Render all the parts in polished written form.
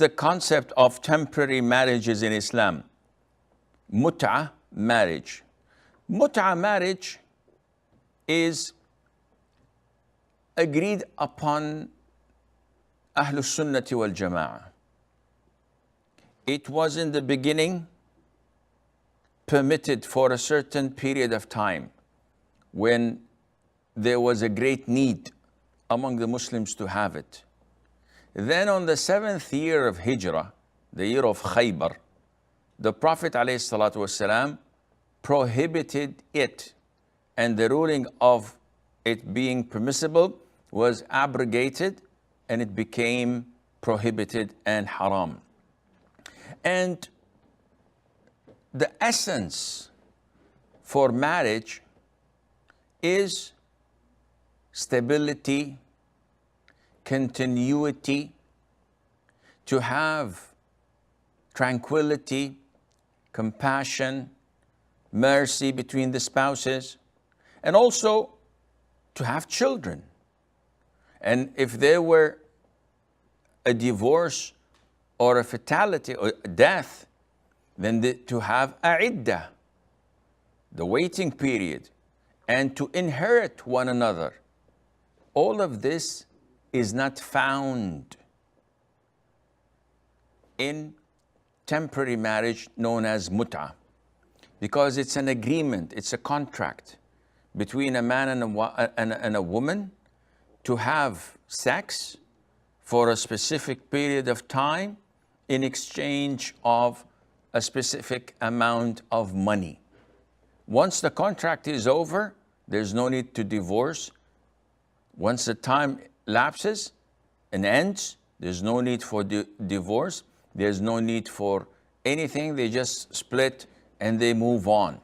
the concept of temporary marriages in Islam. Mut'ah marriage. Mut'ah marriage is agreed upon Ahlus Sunnati wal Jama'ah. It was in the beginning permitted for a certain period of time when there was a great need among the Muslims to have it. Then on the 7th year of Hijrah, the year of Khaybar, the Prophet ﷺ prohibited it, and the ruling of it being permissible was abrogated, and it became prohibited and haram. And the essence for marriage is stability, continuity, to have tranquility, compassion, mercy between the spouses, and also to have children. And if there were a divorce or a fatality or death, then to have a iddah, the waiting period, and to inherit one another. All of this is not found in temporary marriage known as mut'ah, because it's an agreement, it's a contract between a man and a woman to have sex for a specific period of time in exchange of a specific amount of money. Once the contract is over, there's no need to divorce. Once the time lapses and ends, there's no need for divorce. There's no need for anything. They just split and they move on.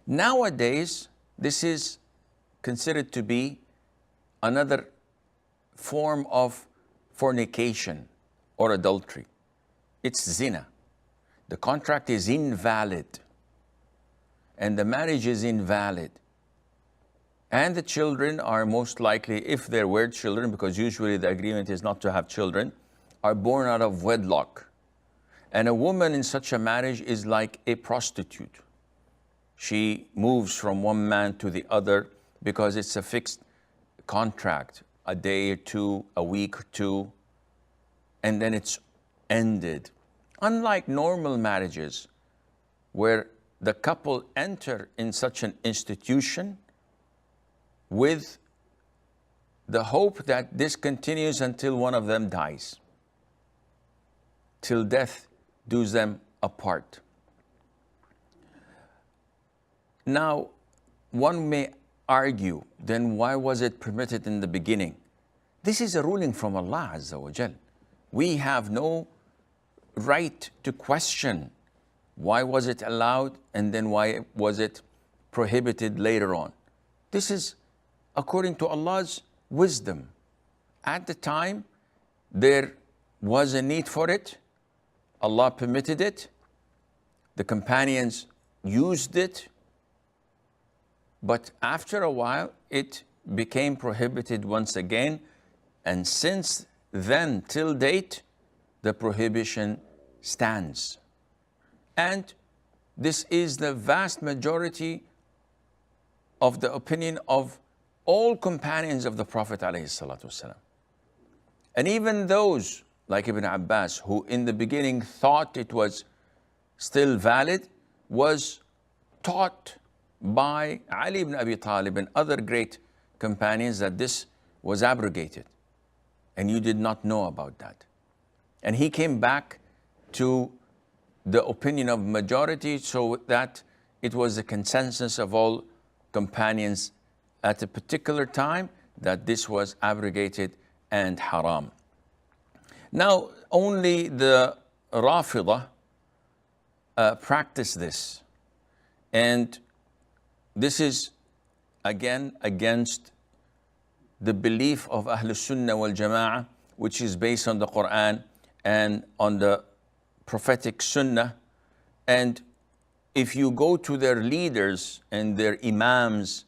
Nowadays, this is considered to be another form of fornication or adultery. It's zina. The contract is invalid, and the marriage is invalid. And the children are most likely, if there were children, because usually the agreement is not to have children, are born out of wedlock. And a woman in such a marriage is like a prostitute. She moves from one man to the other because it's a fixed contract, a day or two, a week or two, and then it's ended. Unlike normal marriages, where the couple enter in such an institution with the hope that this continues until one of them dies, till death does them apart. Now, one may argue, then why was it permitted in the beginning? This is a ruling from Allah Azza wa Jal. We have no right to question why was it allowed and then why was it prohibited later on. This is according to Allah's wisdom. At the time, there was a need for it. Allah permitted it. The companions used it. But after a while, it became prohibited once again. And since then till date, the prohibition stands. And this is the vast majority of the opinion of all companions of the Prophet ﷺ. And even those like Ibn Abbas, who in the beginning thought it was still valid, was taught by Ali ibn Abi Talib and other great companions that this was abrogated. And you did not know about that. And he came back to the opinion of majority, so that it was the consensus of all companions at a particular time that this was abrogated and haram. Now, only the Rafidah practice this. And this is, again, against the belief of Ahlus Sunnah wal Jama'ah, which is based on the Quran and on the prophetic Sunnah. And if you go to their leaders and their imams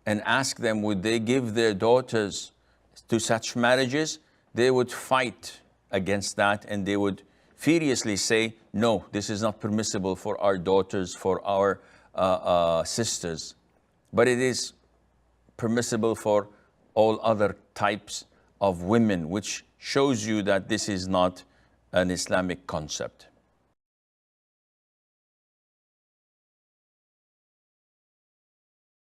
and ask them would they give their daughters to such marriages, they would fight against that, and they would furiously say, no, this is not permissible for our daughters, for our sisters, but it is permissible for all other types of women, which shows you that this is not an Islamic concept.